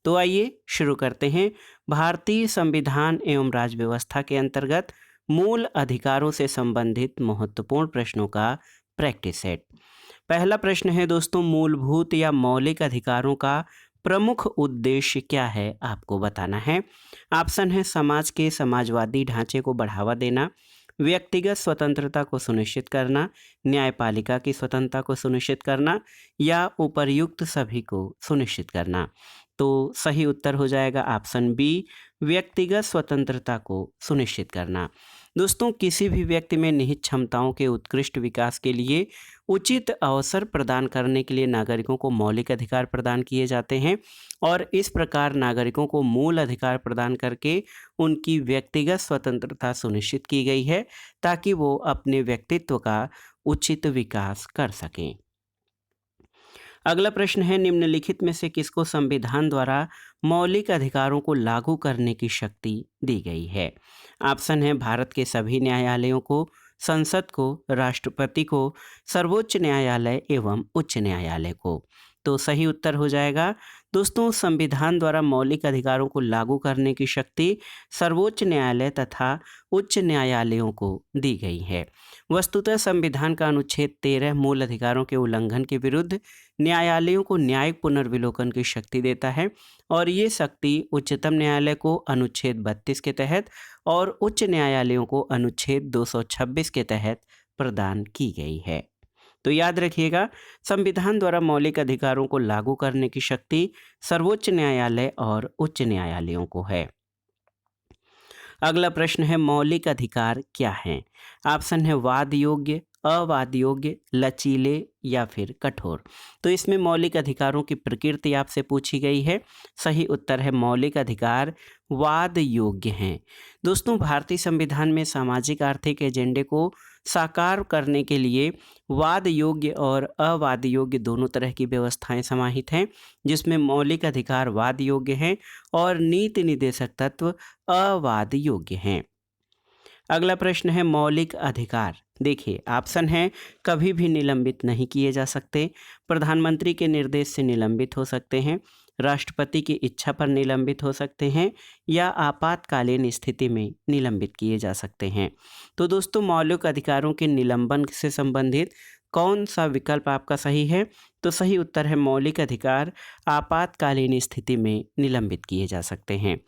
तो आइए शुरू करते हैं भारतीय संविधान एवं राज्य व्यवस्था के अंतर्गत मूल अधिकारों से संबंधित महत्वपूर्ण प्रश्नों का प्रैक्टिस सेट। पहला प्रश्न है दोस्तों, मूलभूत या मौलिक अधिकारों का प्रमुख उद्देश्य क्या है, आपको बताना है। ऑप्शन है समाज के समाजवादी ढांचे को बढ़ावा देना, व्यक्तिगत स्वतंत्रता को सुनिश्चित करना, न्यायपालिका की स्वतंत्रता को सुनिश्चित करना या उपर्युक्त सभी को सुनिश्चित करना। तो सही उत्तर हो जाएगा ऑप्शन बी, व्यक्तिगत स्वतंत्रता को सुनिश्चित करना। दोस्तों, किसी भी व्यक्ति में निहित क्षमताओं के उत्कृष्ट विकास के लिए उचित अवसर प्रदान करने के लिए नागरिकों को मौलिक अधिकार प्रदान किए जाते हैं और इस प्रकार नागरिकों को मूल अधिकार प्रदान करके उनकी व्यक्तिगत स्वतंत्रता सुनिश्चित की गई है ताकि वो अपने व्यक्तित्व का उचित विकास कर सकें। अगला प्रश्न है, निम्नलिखित में से किसको संविधान द्वारा मौलिक अधिकारों को लागू करने की शक्ति दी गई है। ऑप्शन है भारत के सभी न्यायालयों को, संसद को, राष्ट्रपति को, सर्वोच्च न्यायालय एवं उच्च न्यायालय को। तो सही उत्तर हो जाएगा दोस्तों, संविधान द्वारा मौलिक अधिकारों को लागू करने की शक्ति सर्वोच्च न्यायालय तथा उच्च न्यायालयों को दी गई है। वस्तुतः संविधान का अनुच्छेद 13 मूल अधिकारों के उल्लंघन के विरुद्ध न्यायालयों को न्यायिक पुनर्विलोकन की शक्ति देता है और ये शक्ति उच्चतम न्यायालय को अनुच्छेद 32 के तहत और उच्च न्यायालयों को अनुच्छेद 226 के तहत प्रदान की गई है। तो याद रखिएगा, संविधान द्वारा मौलिक अधिकारों को लागू करने की शक्ति सर्वोच्च न्यायालय और उच्च न्यायालयों को है। अगला प्रश्न है, मौलिक अधिकार क्या हैं। ऑप्शन है वाद योग्य, अवाद योग्य, लचीले या फिर कठोर। तो इसमें मौलिक अधिकारों की प्रकृति आपसे पूछी गई है। सही उत्तर है मौलिक अधिकार वाद योग्य हैं। दोस्तों, भारतीय संविधान में सामाजिक आर्थिक एजेंडे को साकार करने के लिए वाद योग्य और अवाद योग्य दोनों तरह की व्यवस्थाएं समाहित हैं, जिसमें मौलिक अधिकार वाद योग्य हैं और नीति निर्देशक तत्व अवाद योग्य हैं। अगला प्रश्न है, मौलिक अधिकार। देखिए, ऑप्शन है कभी भी निलंबित नहीं किए जा सकते, प्रधानमंत्री के निर्देश से निलंबित हो सकते हैं, राष्ट्रपति की इच्छा पर निलंबित हो सकते हैं या आपातकालीन स्थिति में निलंबित किए जा सकते हैं। तो दोस्तों, मौलिक अधिकारों के निलंबन से संबंधित कौन सा विकल्प आपका सही है? तो सही उत्तर है मौलिक अधिकार आपातकालीन स्थिति में निलंबित किए जा सकते हैं।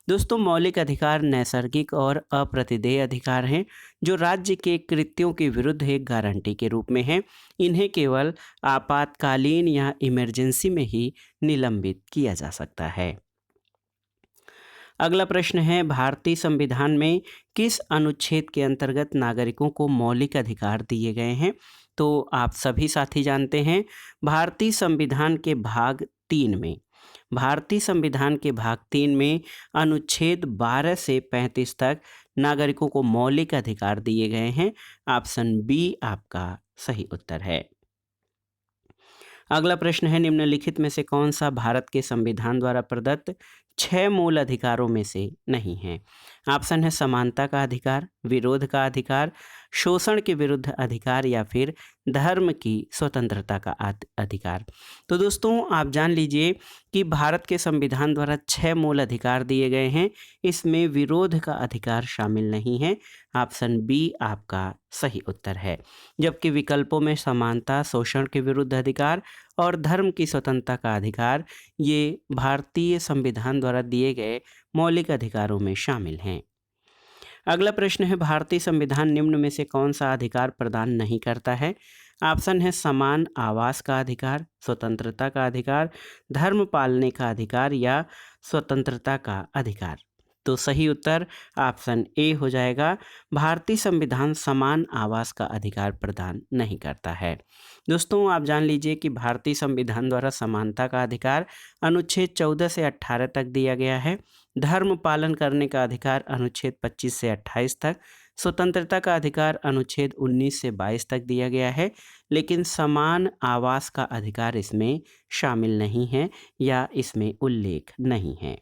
दोस्तों, मौलिक अधिकार नैसर्गिक और अप्रतिदेय अधिकार हैं जो राज्य के कृत्यों के विरुद्ध एक गारंटी के रूप में हैं। इन्हें केवल आपातकालीन या इमरजेंसी में ही निलंबित किया जा सकता है। अगला प्रश्न है, भारतीय संविधान में किस अनुच्छेद के अंतर्गत नागरिकों को मौलिक अधिकार दिए गए हैं? तो आप सभी साथी जानते हैं, भारतीय संविधान के भाग 3 में अनुच्छेद 12 से 35 तक नागरिकों को मौलिक अधिकार दिए गए हैं। ऑप्शन बी आपका सही उत्तर है। अगला प्रश्न है, निम्नलिखित में से कौन सा भारत के संविधान द्वारा प्रदत्त 6 मूल अधिकारों में से नहीं है। ऑप्शन है समानता का अधिकार, विरोध का अधिकार, शोषण के विरुद्ध अधिकार या फिर धर्म की स्वतंत्रता का अधिकार। तो दोस्तों, आप जान लीजिए कि भारत के संविधान द्वारा 6 मूल अधिकार दिए गए हैं, इसमें विरोध का अधिकार शामिल नहीं है। ऑप्शन बी आपका सही उत्तर है। जबकि विकल्पों में समानता, शोषण के विरुद्ध अधिकार और धर्म की स्वतंत्रता का अधिकार ये भारतीय संविधान द्वारा दिए गए मौलिक अधिकारों में शामिल हैं। अगला प्रश्न है, भारतीय संविधान निम्न में से कौन सा अधिकार प्रदान नहीं करता है। ऑप्शन है समान आवास का अधिकार, स्वतंत्रता का अधिकार, धर्म पालने का अधिकार या स्वतंत्रता का अधिकार। तो सही उत्तर ऑप्शन ए हो जाएगा, भारतीय संविधान समान आवास का अधिकार प्रदान नहीं करता है। दोस्तों, आप जान लीजिए कि भारतीय संविधान द्वारा समानता का अधिकार अनुच्छेद 14 से 18 तक दिया गया है, धर्म पालन करने का अधिकार अनुच्छेद 25 से 28 तक, स्वतंत्रता का अधिकार अनुच्छेद 19 से 22 तक दिया गया है, लेकिन समान आवास का अधिकार इसमें शामिल नहीं है या इसमें उल्लेख नहीं है।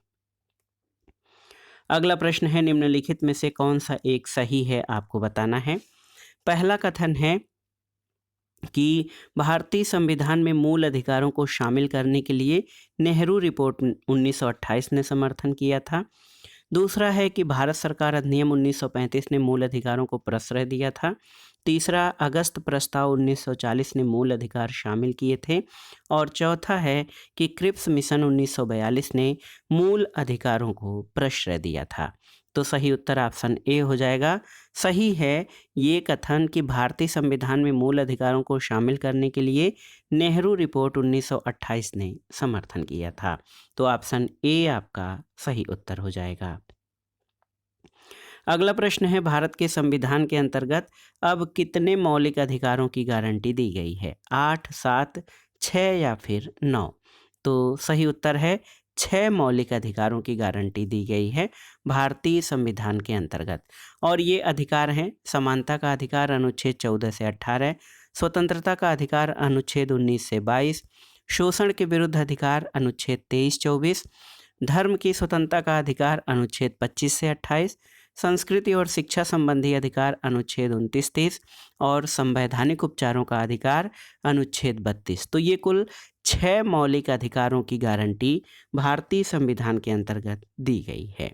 अगला प्रश्न है, निम्नलिखित में से कौन सा एक सही है, आपको बताना है। पहला कथन है कि भारतीय संविधान में मूल अधिकारों को शामिल करने के लिए नेहरू रिपोर्ट 1928 ने समर्थन किया था। दूसरा है कि भारत सरकार अधिनियम 1935 ने मूल अधिकारों को प्रश्रय दिया था। तीसरा, अगस्त प्रस्ताव 1940 ने मूल अधिकार शामिल किए थे। और चौथा है कि क्रिप्स मिशन 1942 ने मूल अधिकारों को प्रश्रय दिया था। तो सही उत्तर ऑप्शन ए हो जाएगा। सही है ये कथन कि भारतीय संविधान में मूल अधिकारों को शामिल करने के लिए नेहरू रिपोर्ट 1928 ने समर्थन किया था। तो ऑप्शन ए आपका सही उत्तर हो जाएगा। अगला प्रश्न है, भारत के संविधान के अंतर्गत अब कितने मौलिक अधिकारों की गारंटी दी गई है? 8, 7, 6 या फिर 9? तो सही उत्तर है 6 मौलिक अधिकारों की गारंटी दी गई है भारतीय संविधान के अंतर्गत। और ये अधिकार हैं: समानता का अधिकार अनुच्छेद 14 से 18, स्वतंत्रता का अधिकार अनुच्छेद 19 से 22, शोषण के विरुद्ध अधिकार अनुच्छेद 23-24, धर्म की स्वतंत्रता का अधिकार अनुच्छेद 25 से 28, संस्कृति और शिक्षा संबंधी अधिकार अनुच्छेद 29-30 और संवैधानिक उपचारों का अधिकार अनुच्छेद 32। तो ये कुल 6 मौलिक अधिकारों की गारंटी भारतीय संविधान के अंतर्गत दी गई है।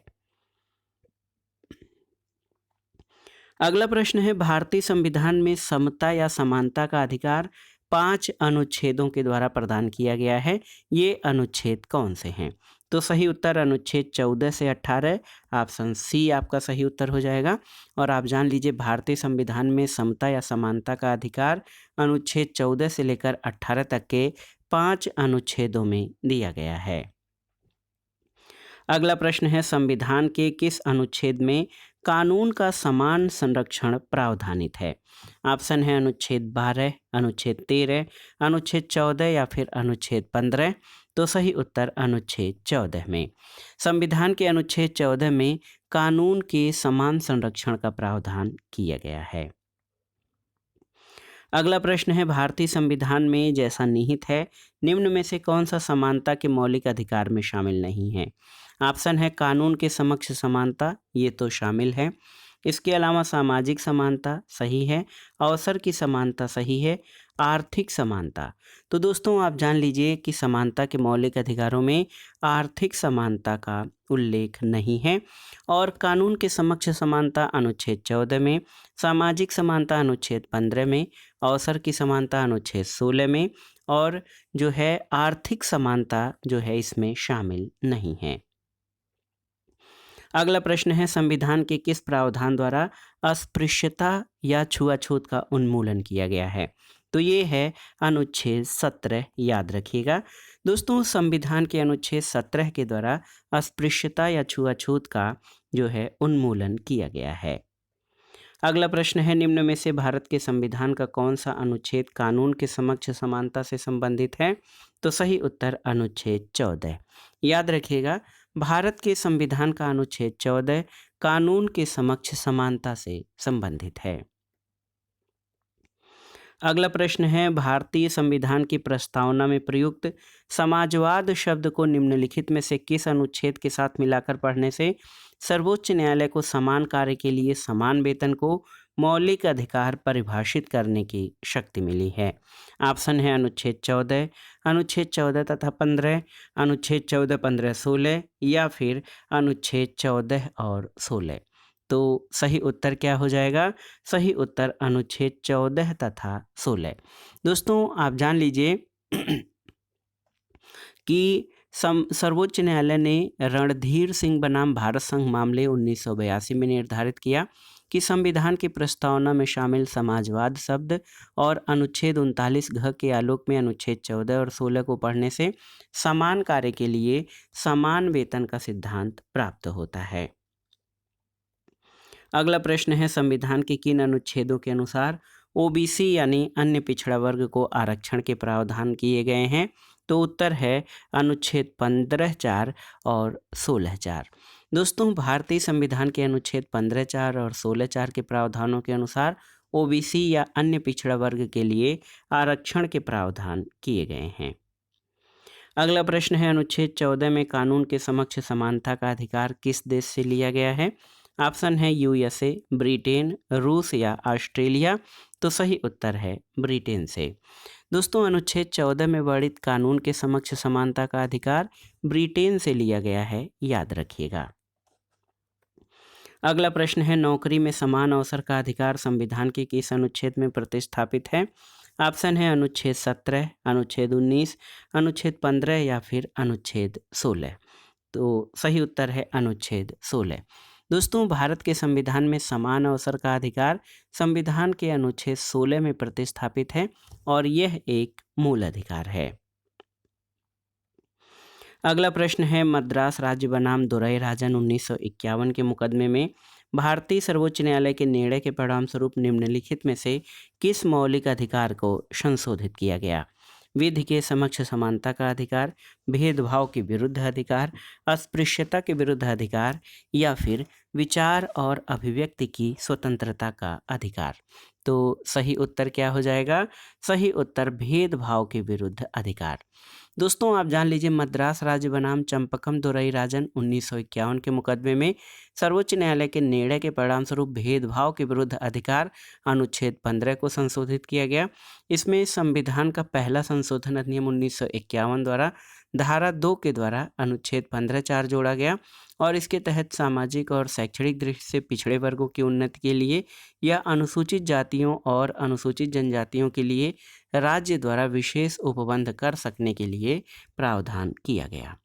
अगला प्रश्न है, भारतीय संविधान में समता या समानता का अधिकार 5 अनुच्छेदों के द्वारा प्रदान किया गया है। ये अनुच्छेद कौन से हैं? तो सही उत्तर अनुच्छेद 14 से 18, ऑप्शन सी आपका सही उत्तर हो जाएगा। और आप जान लीजिए, भारतीय संविधान में समता या समानता का अधिकार अनुच्छेद 14 से लेकर 18 तक के 5 अनुच्छेदों में दिया गया है। अगला प्रश्न है, संविधान के किस अनुच्छेद में कानून का समान संरक्षण प्रावधानित है? ऑप्शन है अनुच्छेद 12, अनुच्छेद 13, अनुच्छेद 14 या फिर अनुच्छेद 15। तो सही उत्तर अनुच्छेद 14 में। संविधान के अनुच्छेद 14 में कानून के समान संरक्षण का प्रावधान किया गया है। अगला प्रश्न है, भारतीय संविधान में जैसा निहित है, निम्न में से कौन सा समानता के मौलिक अधिकार में शामिल नहीं है? ऑप्शन है कानून के समक्ष समानता, ये तो शामिल है। इसके अलावा सामाजिक समानता सही है, अवसर की समानता सही है, आर्थिक समानता। तो दोस्तों आप जान लीजिए कि समानता के मौलिक अधिकारों में आर्थिक समानता का उल्लेख नहीं है। और कानून के समक्ष समानता अनुच्छेद 14 में, सामाजिक समानता अनुच्छेद 15 में, अवसर की समानता अनुच्छेद 16 में, और जो है आर्थिक समानता जो है इसमें शामिल नहीं है। अगला प्रश्न है, संविधान के किस प्रावधान द्वारा अस्पृश्यता या छुआछूत का उन्मूलन किया गया है? तो ये है अनुच्छेद 17, याद रखिएगा दोस्तों। संविधान के अनुच्छेद 17 के द्वारा अस्पृश्यता या छुआछूत का जो है उन्मूलन किया गया है। अगला प्रश्न है, निम्न में से भारत के संविधान का कौन सा अनुच्छेद कानून के समक्ष समानता से संबंधित है? तो सही उत्तर अनुच्छेद 14। याद रखिएगा, भारत के संविधान का अनुच्छेद 14 कानून के समक्ष समानता से संबंधित है। अगला प्रश्न है, भारतीय संविधान की प्रस्तावना में प्रयुक्त समाजवाद शब्द को निम्नलिखित में से किस अनुच्छेद के साथ मिलाकर पढ़ने से सर्वोच्च न्यायालय को समान कार्य के लिए समान वेतन को मौलिक अधिकार परिभाषित करने की शक्ति मिली है? ऑप्शन है अनुच्छेद 14, अनुच्छेद 14 तथा 15, अनुच्छेद 14, 15, 16 या फिर अनुच्छेद 14 और 16। तो सही उत्तर क्या हो जाएगा? सही उत्तर अनुच्छेद 14 तथा 16। दोस्तों आप जान लीजिए कि सर्वोच्च न्यायालय ने रणधीर सिंह बनाम भारत संघ मामले 1982 में निर्धारित किया कि संविधान की प्रस्तावना में शामिल समाजवाद शब्द और अनुच्छेद 39 घ के आलोक में अनुच्छेद 14 और 16 को पढ़ने से समान कार्य के लिए समान वेतन का सिद्धांत प्राप्त होता है। अगला प्रश्न है, संविधान के किन अनुच्छेदों के अनुसार ओबीसी यानी अन्य पिछड़ा वर्ग को आरक्षण के प्रावधान किए गए हैं? तो उत्तर है अनुच्छेद 15(4) और 16(4). दोस्तों भारतीय संविधान के अनुच्छेद 15(4) और 16(4) के प्रावधानों के अनुसार ओबीसी या अन्य पिछड़ा वर्ग के लिए आरक्षण के प्रावधान किए गए हैं। अगला प्रश्न है, अनुच्छेद 14 में कानून के समक्ष समानता का अधिकार किस देश से लिया गया है? ऑप्शन है यूएसए, ब्रिटेन, रूस या ऑस्ट्रेलिया। तो सही उत्तर है ब्रिटेन से। दोस्तों, अनुच्छेद 14 में वर्णित कानून के समक्ष समानता का अधिकार ब्रिटेन से लिया गया है, याद रखिएगा। अगला प्रश्न है, नौकरी में समान अवसर का अधिकार संविधान के किस अनुच्छेद में प्रतिस्थापित है? ऑप्शन है अनुच्छेद 17, अनुच्छेद 19, अनुच्छेद 15 या फिर अनुच्छेद 16। तो सही उत्तर है अनुच्छेद 16। दोस्तों, भारत के संविधान में समान अवसर का अधिकार संविधान के अनुच्छेद 16 में प्रतिस्थापित है और यह एक मूल अधिकार है। अगला प्रश्न है, मद्रास राज्य बनाम दुरई राजन 1951 के मुकदमे में भारतीय सर्वोच्च न्यायालय के निर्णय के परिणामस्वरूप निम्नलिखित में से किस मौलिक अधिकार को संशोधित किया गया? विधि के समक्ष समानता का अधिकार, भेदभाव के विरुद्ध अधिकार, अस्पृश्यता के विरुद्ध अधिकार या फिर विचार और अभिव्यक्ति की स्वतंत्रता का अधिकार। तो सही उत्तर क्या हो जाएगा? सही उत्तर भेदभाव के विरुद्ध अधिकार। दोस्तों, आप जान लीजिए, मद्रास राज्य बनाम चंपकम दुरई राजन 1951 के मुकदमे में सर्वोच्च न्यायालय के निर्णय के परिणामस्वरूप भेदभाव के विरुद्ध अधिकार अनुच्छेद 15 को संशोधित किया गया। इसमें संविधान का पहला संशोधन अधिनियम 1951 द्वारा धारा 2 के द्वारा अनुच्छेद 15(4) जोड़ा गया और इसके तहत सामाजिक और शैक्षणिक दृष्टि से पिछड़े वर्गों की उन्नति के लिए या अनुसूचित जातियों और अनुसूचित जनजातियों के लिए राज्य द्वारा विशेष उपबंध कर सकने के लिए प्रावधान किया गया।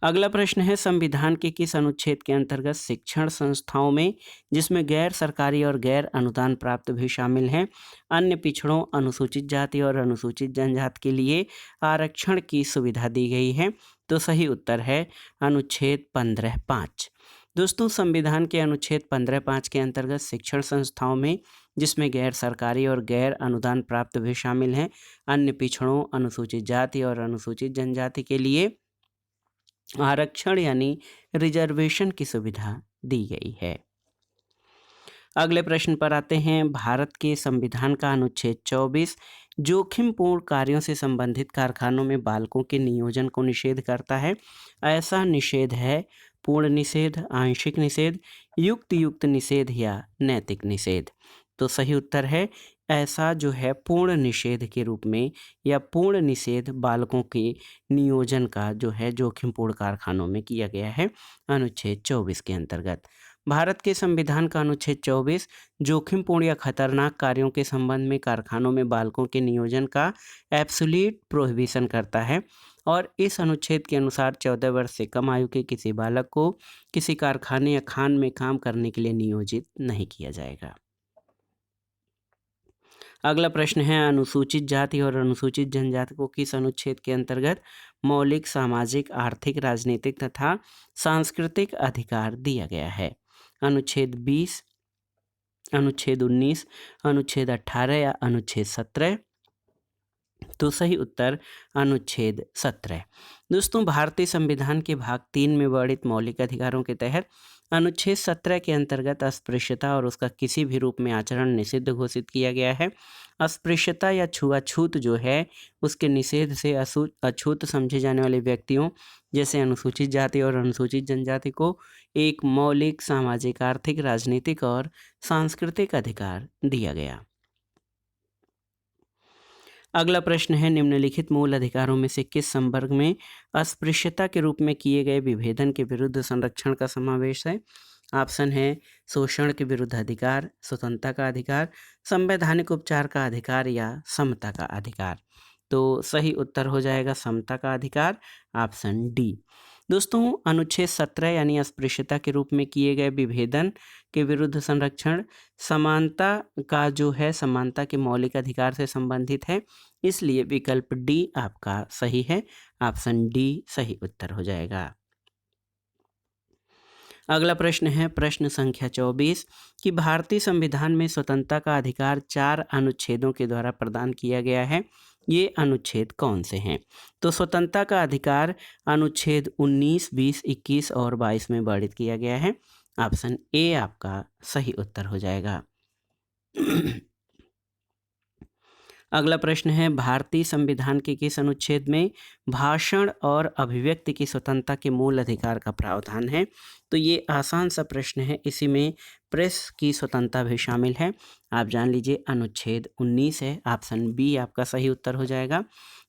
अगला प्रश्न है, संविधान के किस अनुच्छेद के अंतर्गत शिक्षण संस्थाओं में, जिसमें गैर सरकारी और गैर अनुदान प्राप्त भी शामिल हैं, अन्य पिछड़ों, अनुसूचित जाति और अनुसूचित जनजाति के लिए आरक्षण की सुविधा दी गई है? तो सही उत्तर है अनुच्छेद 15(5). दोस्तों, संविधान के अनुच्छेद 15(5) के अंतर्गत शिक्षण संस्थाओं में, जिसमें गैर सरकारी और गैर अनुदान प्राप्त भी शामिल हैं, अन्य पिछड़ों, अनुसूचित जाति और अनुसूचित जनजाति के लिए आरक्षण यानी रिजर्वेशन की सुविधा दी गई है। अगले प्रश्न पर आते हैं, भारत के संविधान का अनुच्छेद 24 जोखिमपूर्ण कार्यों से संबंधित कारखानों में बालकों के नियोजन को निषेध करता है। ऐसा निषेध है पूर्ण निषेध, आंशिक निषेध, युक्त निषेध या नैतिक निषेध? तो सही उत्तर है ऐसा जो है पूर्ण निषेध के रूप में या पूर्ण निषेध बालकों के नियोजन का जो है जोखिमपूर्ण कारखानों में किया गया है अनुच्छेद 24 के अंतर्गत। भारत के संविधान का अनुच्छेद 24 जोखिमपूर्ण या खतरनाक कार्यों के संबंध में कारखानों में बालकों के नियोजन का एब्सोल्यूट प्रोहिबिशन करता है और इस अनुच्छेद के अनुसार 14 वर्ष से कम आयु के किसी बालक को किसी कारखाने या खान में काम करने के लिए नियोजित नहीं किया जाएगा। अगला प्रश्न है, अनुसूचित जाति और अनुसूचित जनजाति को किस अनुच्छेद के अंतर्गत मौलिक सामाजिक, आर्थिक, राजनीतिक तथा सांस्कृतिक अधिकार दिया गया है? अनुच्छेद 20, अनुच्छेद 19, अनुच्छेद 18 या अनुच्छेद 17? तो सही उत्तर अनुच्छेद 17। दोस्तों, भारतीय संविधान के भाग 3 में वर्णित मौलिक अधिकारों के तहत अनुच्छेद 17 के अंतर्गत अस्पृश्यता और उसका किसी भी रूप में आचरण निषिद्ध घोषित किया गया है। अस्पृश्यता या छुआछूत जो है उसके निषेध से अछूत समझे जाने वाले व्यक्तियों जैसे अनुसूचित जाति और अनुसूचित जनजाति को एक मौलिक सामाजिक, आर्थिक, राजनीतिक और सांस्कृतिक अधिकार दिया गया। अगला प्रश्न है, निम्नलिखित मूल अधिकारों में से किस संवर्ग में अस्पृश्यता के रूप में किए गए विभेदन के विरुद्ध संरक्षण का समावेश है? ऑप्शन है शोषण के विरुद्ध अधिकार, स्वतंत्रता का अधिकार, संवैधानिक उपचार का अधिकार या समता का अधिकार? तो सही उत्तर हो जाएगा समता का अधिकार, ऑप्शन डी। दोस्तों, अनुच्छेद 17 यानी अस्पृश्यता के रूप में किए गए विभेदन के विरुद्ध संरक्षण समानता का जो है समानता के मौलिक अधिकार से संबंधित है, इसलिए विकल्प डी आपका सही है, ऑप्शन डी सही उत्तर हो जाएगा। अगला प्रश्न है प्रश्न संख्या 24 कि भारतीय संविधान में स्वतंत्रता का अधिकार 4 अनुच्छेदों के द्वारा प्रदान किया गया है, ये अनुच्छेद कौन से हैं? तो स्वतंत्रता का अधिकार अनुच्छेद 19, 20, 21 और 22 में वर्णित किया गया है, ऑप्शन ए आपका सही उत्तर हो जाएगा। अगला प्रश्न है भारतीय संविधान के किस अनुच्छेद में भाषण और अभिव्यक्ति की स्वतंत्रता के मूल अधिकार का प्रावधान है? तो ये आसान सा प्रश्न है, इसी में प्रेस की स्वतंत्रता भी शामिल है। आप जान लीजिए अनुच्छेद 19 है, ऑप्शन बी आपका सही उत्तर हो जाएगा।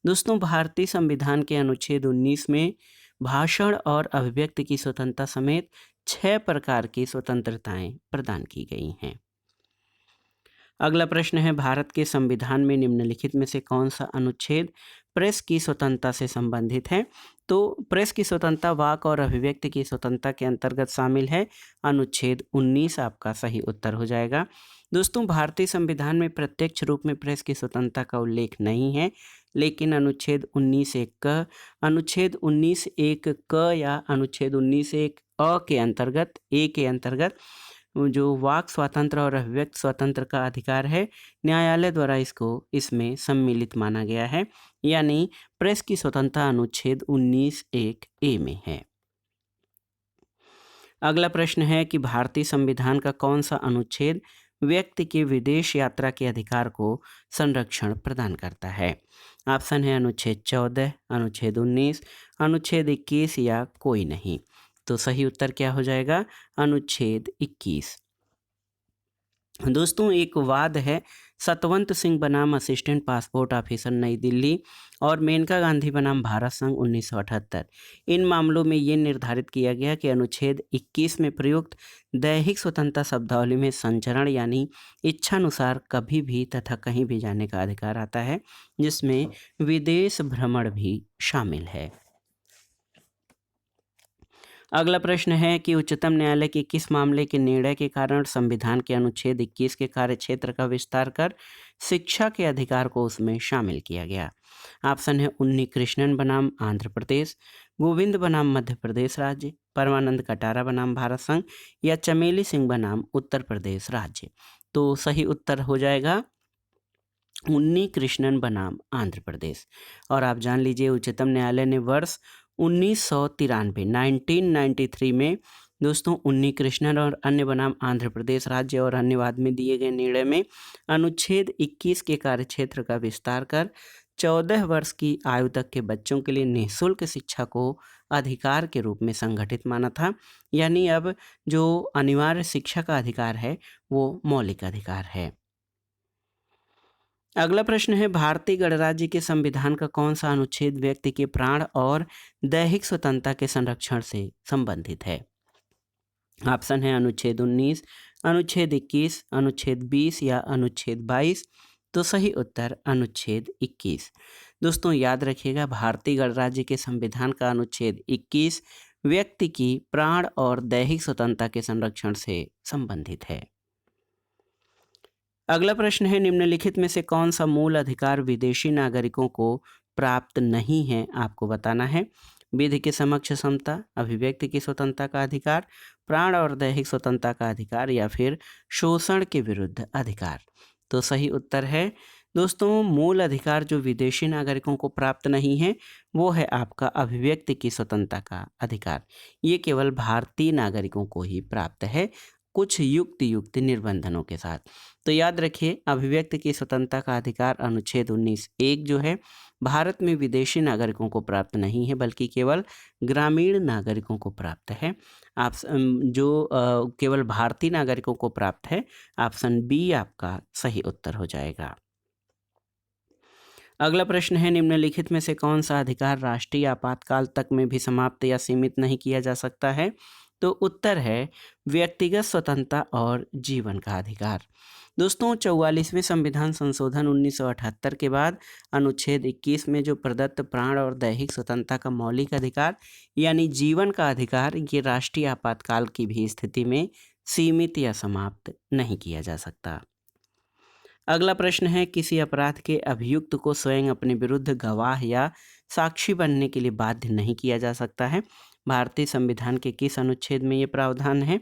दोस्तों भारतीय संविधान के अनुच्छेद 19 में भाषण और अभिव्यक्ति की स्वतंत्रता समेत 6 प्रकार की स्वतंत्रताएं प्रदान की गई हैं। अगला प्रश्न है भारत के संविधान में निम्नलिखित में से कौन सा अनुच्छेद प्रेस की स्वतंत्रता से संबंधित है? तो प्रेस की स्वतंत्रता वाक और अभिव्यक्ति की स्वतंत्रता के अंतर्गत शामिल है। अनुच्छेद 19 आपका सही उत्तर हो जाएगा। दोस्तों भारतीय संविधान में प्रत्यक्ष रूप में प्रेस की स्वतंत्रता का उल्लेख नहीं है, लेकिन अनुच्छेद 19 एक क, अनुच्छेद 19 एक क या अनुच्छेद 19 एक अ के अंतर्गत जो वाक स्वातंत्र और अभिव्यक्ति स्वतंत्र का अधिकार है, न्यायालय द्वारा इसको इसमें सम्मिलित माना गया है, यानी प्रेस की स्वतंत्रता अनुच्छेद 19 एक ए में है। अगला प्रश्न है कि भारतीय संविधान का कौन सा अनुच्छेद व्यक्ति के विदेश यात्रा के अधिकार को संरक्षण प्रदान करता है? ऑप्शन है अनुच्छेद 14, अनुच्छेद 19, अनुच्छेद 21 या कोई नहीं। तो सही उत्तर क्या हो जाएगा? अनुच्छेद 21। दोस्तों एक वाद है, सतवंत सिंह बनाम असिस्टेंट पासपोर्ट ऑफिसर नई दिल्ली और मेनका गांधी बनाम भारत संघ 1978। इन मामलों में ये निर्धारित किया गया कि अनुच्छेद 21 में प्रयुक्त दैहिक स्वतंत्रता शब्दावली में संचरण यानी इच्छानुसार कभी भी तथा कहीं भी जाने का अधिकार आता है, जिसमें विदेश भ्रमण भी शामिल है। अगला प्रश्न है कि उच्चतम न्यायालय के किस मामले के निर्णय के कारण संविधान के अनुच्छेद 21 के कार्यक्षेत्र का विस्तार कर शिक्षा के अधिकार को उसमें शामिल किया गया? ऑप्शन है उन्नी कृष्णन बनाम आंध्र प्रदेश, गोविंद बनाम मध्य प्रदेश राज्य, परमानंद कटारा बनाम भारत संघ या चमेली सिंह बनाम उत्तर प्रदेश राज्य। तो सही उत्तर हो जाएगा उन्नी कृष्णन बनाम आंध्र प्रदेश। और आप जान लीजिए उच्चतम न्यायालय ने वर्ष 1993 में दोस्तों उन्नी कृष्णन और अन्य बनाम आंध्र प्रदेश राज्य और अन्य वाद में दिए गए निर्णय में अनुच्छेद 21 के कार्यक्षेत्र का विस्तार कर 14 वर्ष की आयु तक के बच्चों के लिए निःशुल्क शिक्षा को अधिकार के रूप में संगठित माना था, यानी अब जो अनिवार्य शिक्षा का अधिकार है वो मौलिक अधिकार है। अगला प्रश्न है भारतीय गणराज्य के संविधान का कौन सा अनुच्छेद व्यक्ति के प्राण और दैहिक स्वतंत्रता के संरक्षण से संबंधित है? ऑप्शन है अनुच्छेद 19, अनुच्छेद 21, अनुच्छेद 20 या अनुच्छेद 22। तो सही उत्तर अनुच्छेद 21। दोस्तों याद रखिएगा भारतीय गणराज्य के संविधान का अनुच्छेद 21 व्यक्ति की प्राण और दैहिक स्वतंत्रता के संरक्षण से संबंधित है। अगला प्रश्न है निम्नलिखित में से कौन सा मूल अधिकार विदेशी नागरिकों को प्राप्त नहीं है? आपको बताना है। विधि के समक्ष समता, अभिव्यक्ति की स्वतंत्रता का अधिकार, प्राण और दैहिक स्वतंत्रता का अधिकार या फिर शोषण के विरुद्ध अधिकार। तो सही उत्तर है दोस्तों मूल अधिकार जो विदेशी नागरिकों को प्राप्त नहीं है वो है आपका अभिव्यक्ति की स्वतंत्रता का अधिकार। ये केवल भारतीय नागरिकों को ही प्राप्त है, कुछ युक्त निर्बंधनों के साथ। तो याद रखिए अभिव्यक्ति की स्वतंत्रता का अधिकार अनुच्छेद 19 एक जो है भारत में विदेशी नागरिकों को प्राप्त नहीं है बल्कि केवल ग्रामीण नागरिकों को प्राप्त है। आप जो केवल भारतीय नागरिकों को प्राप्त है, ऑप्शन बी आपका सही उत्तर हो जाएगा। अगला प्रश्न है निम्नलिखित में से कौन सा अधिकार राष्ट्रीय आपातकाल तक में भी समाप्त या सीमित नहीं किया जा सकता है? तो उत्तर है व्यक्तिगत स्वतंत्रता और जीवन का अधिकार। दोस्तों 44वें संविधान संशोधन 1978 के बाद अनुच्छेद 21 में जो प्रदत्त प्राण और दैहिक स्वतंत्रता का मौलिक अधिकार यानी जीवन का अधिकार ये राष्ट्रीय आपातकाल की भी स्थिति में सीमित या समाप्त नहीं किया जा सकता। अगला प्रश्न है किसी अपराध के अभियुक्त को स्वयं अपने विरुद्ध गवाह या साक्षी बनने के लिए बाध्य नहीं किया जा सकता है। भारतीय संविधान के किस अनुच्छेद में ये प्रावधान है?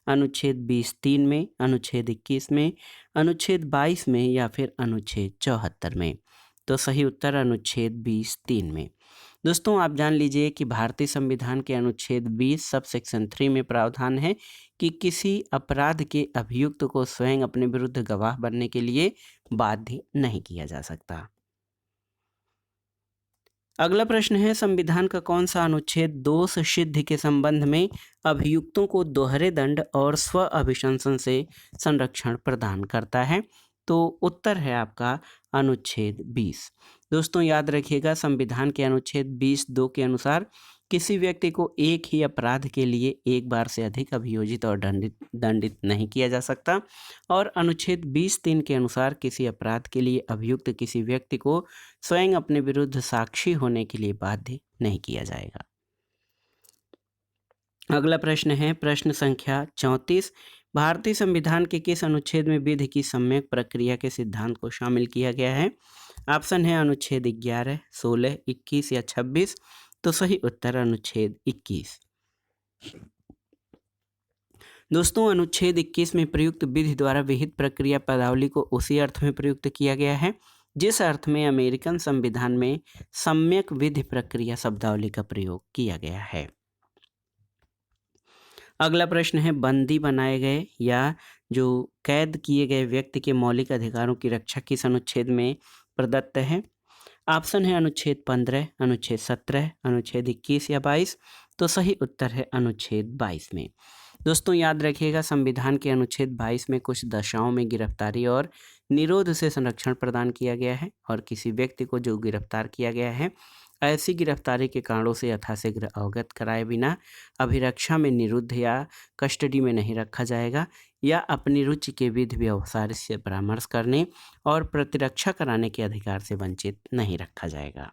अनुच्छेद 20(3) में, अनुच्छेद 21 में, अनुच्छेद 22 में या फिर अनुच्छेद 74 में। तो सही उत्तर अनुच्छेद 20(3) में। दोस्तों आप जान लीजिए कि भारतीय संविधान के अनुच्छेद 20 सब सेक्शन 3 में प्रावधान है कि किसी अपराध के अभियुक्त को स्वयं अपने विरुद्ध गवाह बनने के लिए बाध्य नहीं किया जा सकता। अगला प्रश्न है, संविधान का कौन सा अनुच्छेद दोष सिद्धि के संबंध में अभियुक्तों को दोहरे दंड और स्व अभिशंसन से संरक्षण प्रदान करता है? तो उत्तर है आपका अनुच्छेद 20। दोस्तों याद रखिएगा, संविधान के अनुच्छेद 20(2) के अनुसार किसी व्यक्ति को एक ही अपराध के लिए एक बार से अधिक अभियोजित और दंडित नहीं किया जा सकता, और अनुच्छेद 20(3) के अनुसार किसी अपराध के लिए अभियुक्त किसी व्यक्ति को स्वयं अपने विरुद्ध साक्षी होने के लिए बाध्य नहीं किया जाएगा। अगला प्रश्न है, प्रश्न संख्या 34। भारतीय संविधान के किस अनुच्छेद में विधि की सम्यक प्रक्रिया के सिद्धांत को शामिल किया गया है? ऑप्शन है अनुच्छेद 11, 16, 21 या 26। तो सही उत्तर अनुच्छेद 21। दोस्तों अनुच्छेद 21 में प्रयुक्त विधि द्वारा विहित प्रक्रिया पदावली को उसी अर्थ में प्रयुक्त किया गया है जिस अर्थ में अमेरिकन संविधान में सम्यक विधि प्रक्रिया शब्दावली का प्रयोग किया गया है। अगला प्रश्न है, बंदी बनाए गए या जो कैद किए गए व्यक्ति के मौलिक अधिकारों की रक्षा किस अनुच्छेद में प्रदत्त है? ऑप्शन है अनुच्छेद 15, अनुच्छेद 17, अनुच्छेद 21 या 22। तो सही उत्तर है अनुच्छेद 22 में। दोस्तों याद रखिएगा, संविधान के अनुच्छेद 22 में कुछ दशाओं में गिरफ्तारी और निरोध से संरक्षण प्रदान किया गया है, और किसी व्यक्ति को जो गिरफ्तार किया गया है ऐसी गिरफ्तारी के कारणों से यथाशीघ्र अवगत कराए बिना अभिरक्षा में निरुद्ध या कस्टडी में नहीं रखा जाएगा, या अपनी रुचि के विधि व्यवसाय से परामर्श करने और प्रतिरक्षा कराने के अधिकार से वंचित नहीं रखा जाएगा।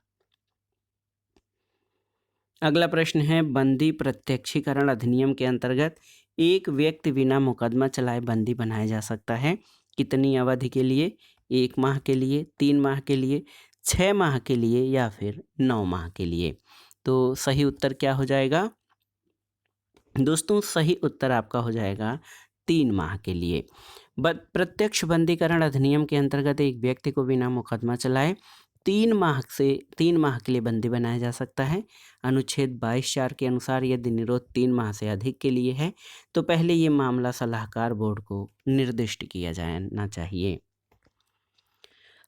अगला प्रश्न है, बंदी प्रत्यक्षीकरण अधिनियम के अंतर्गत एक व्यक्ति बिना मुकदमा चलाए बंदी बनाया जा सकता है कितनी अवधि के लिए? 1 माह के लिए, 3 माह के लिए, 6 माह के लिए या फिर 9 माह के लिए? तो सही उत्तर क्या हो जाएगा? दोस्तों सही उत्तर आपका हो जाएगा 3 माह के लिए। प्रत्यक्ष बंदीकरण अधिनियम के अंतर्गत एक व्यक्ति को बिना मुकदमा चलाए 3 माह के लिए बंदी बनाया जा सकता है। अनुच्छेद 22(4) के अनुसार यदि निरोध 3 माह से अधिक के लिए है तो पहले ये मामला सलाहकार बोर्ड को निर्दिष्ट किया जाना चाहिए।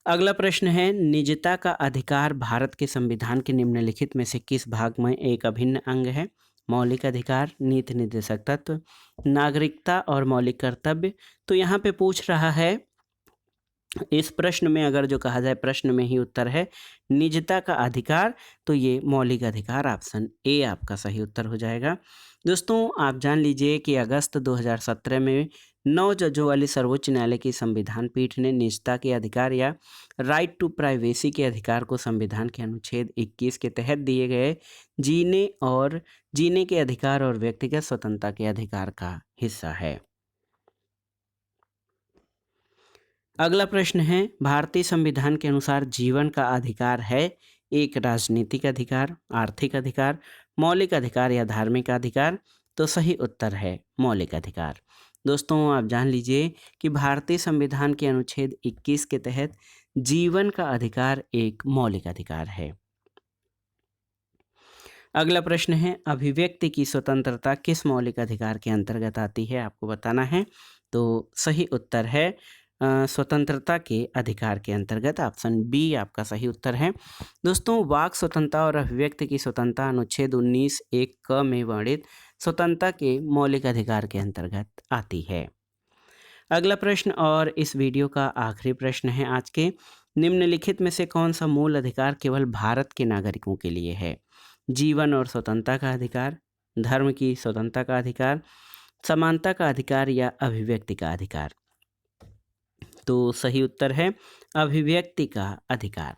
अगला प्रश्न है, निजता का अधिकार भारत के संविधान के निम्नलिखित में से किस भाग में एक अभिन्न अंग है? मौलिक अधिकार, नीति निर्देशक तत्व, नागरिकता और मौलिक कर्तव्य। तो यहाँ पे पूछ रहा है, इस प्रश्न में अगर जो कहा जाए प्रश्न में ही उत्तर है निजता का अधिकार, तो ये मौलिक अधिकार ऑप्शन ए आपका सही उत्तर हो जाएगा। दोस्तों आप जान लीजिए कि अगस्त 2017 में 9 जजों वाली सर्वोच्च न्यायालय की संविधान पीठ ने निजता के अधिकार या राइट टू प्राइवेसी के अधिकार को संविधान के अनुच्छेद 21 के तहत दिए गए जीने के अधिकार और व्यक्तिगत स्वतंत्रता के अधिकार का हिस्सा है। अगला प्रश्न है, भारतीय संविधान के अनुसार जीवन का अधिकार है एक राजनीतिक अधिकार, आर्थिक अधिकार, मौलिक अधिकार या धार्मिक अधिकार? तो सही उत्तर है मौलिक अधिकार। दोस्तों आप जान लीजिए कि भारतीय संविधान के अनुच्छेद 21 के तहत जीवन का अधिकार एक मौलिक अधिकार है। अगला प्रश्न है, अभिव्यक्ति की स्वतंत्रता किस मौलिक अधिकार के अंतर्गत आती है? आपको बताना है। तो सही उत्तर है स्वतंत्रता के अधिकार के अंतर्गत, ऑप्शन बी आपका सही उत्तर है। दोस्तों वाक स्वतंत्रता और अभिव्यक्ति की स्वतंत्रता अनुच्छेद 19(1) क में वर्णित स्वतंत्रता के मौलिक अधिकार के अंतर्गत आती है। अगला प्रश्न और इस वीडियो का आखिरी प्रश्न है आज के, निम्नलिखित में से कौन सा मूल अधिकार केवल भारत के नागरिकों के लिए है? जीवन और स्वतंत्रता का अधिकार, धर्म की स्वतंत्रता का अधिकार, समानता का अधिकार या अभिव्यक्ति का अधिकार? तो सही उत्तर है अभिव्यक्ति का अधिकार।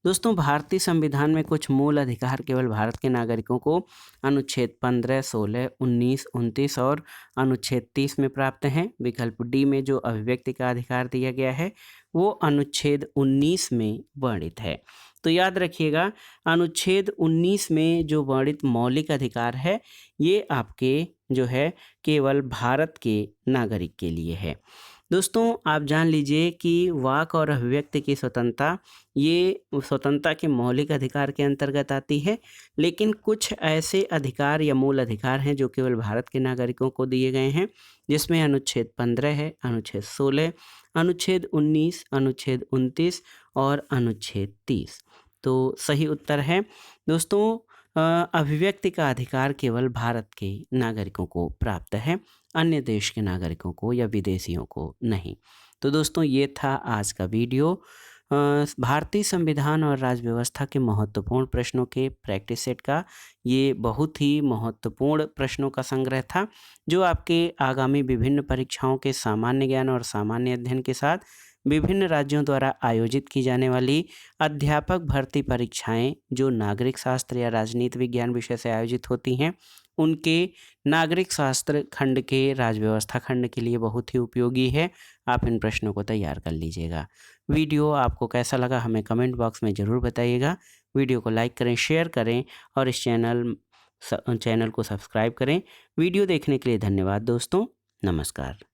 दोस्तों भारतीय संविधान में कुछ मूल अधिकार केवल भारत के नागरिकों को अनुच्छेद 15, 16, 19, 29 और अनुच्छेद 30 में प्राप्त हैं। विकल्प डी में जो अभिव्यक्ति का अधिकार दिया गया है वो अनुच्छेद 19 में वर्णित है। तो याद रखिएगा, अनुच्छेद 19 में जो वर्णित मौलिक अधिकार है ये आपके जो है केवल भारत के नागरिक के लिए है। दोस्तों, आप जान लीजिए कि वाक और अभिव्यक्ति की स्वतंत्रता ये स्वतंत्रता के मौलिक अधिकार के अंतर्गत आती है, लेकिन कुछ ऐसे अधिकार या मूल अधिकार हैं जो केवल भारत के नागरिकों को दिए गए हैं, जिसमें अनुच्छेद 15 है, अनुच्छेद 16, अनुच्छेद 19, अनुच्छेद 29 और अनुच्छेद 30। तो सही उत्तर है दोस्तों, अभिव्यक्ति का अधिकार केवल भारत के नागरिकों को प्राप्त है, अन्य देश के नागरिकों को या विदेशियों को नहीं। तो दोस्तों, ये था आज का वीडियो। भारतीय संविधान और राज्य व्यवस्था के महत्वपूर्ण प्रश्नों के प्रैक्टिस सेट का ये बहुत ही महत्वपूर्ण प्रश्नों का संग्रह था, जो आपके आगामी विभिन्न परीक्षाओं के सामान्य ज्ञान और सामान्य अध्ययन के साथ विभिन्न राज्यों द्वारा आयोजित की जाने वाली अध्यापक भर्ती परीक्षाएं जो नागरिक शास्त्र या राजनीति विज्ञान विषय से आयोजित होती हैं, उनके नागरिक शास्त्र खंड के राज्य व्यवस्था खंड के लिए बहुत ही उपयोगी है। आप इन प्रश्नों को तैयार कर लीजिएगा। वीडियो आपको कैसा लगा हमें कमेंट बॉक्स में ज़रूर बताइएगा। वीडियो को लाइक करें, शेयर करें और इस चैनल को सब्सक्राइब करें। वीडियो देखने के लिए धन्यवाद दोस्तों। नमस्कार।